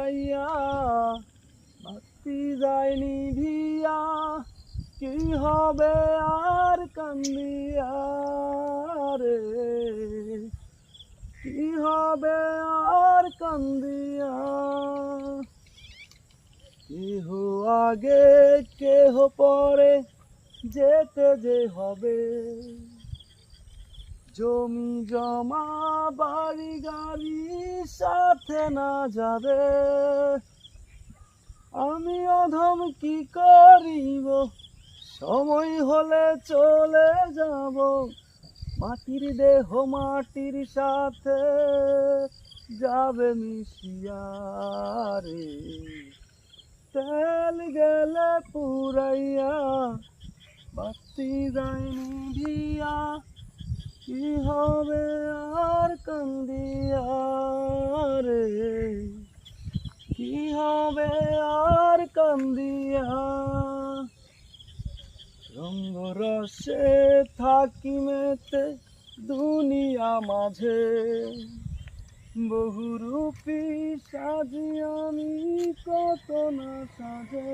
পুরাইয়া বাতি যায় নিভিয়া, কি হবে আর কান্দিয়া রে, কি হবে আর কান্দিয়া। কেহ আগে কেহ পরে যেতে যে হবে, জমি জমা বাড়ি গাড়ি সাথে না যাবে। আমি অধম কি করিব, সময় হলে চলে যাব, মাটির দেহ মাটির সাথে যাবে মিশিয়া রে। তেল গেলে পুরাইয়া বাতি যায় নিভিয়া, কি হবে আর কান্দিয়া রে, কি হবে আর কান্দিয়া। রঙ্গরসে থাকি মেতে দুনিয়া মাঝে, বহুরূপী সাজি আমি কত না সাজে।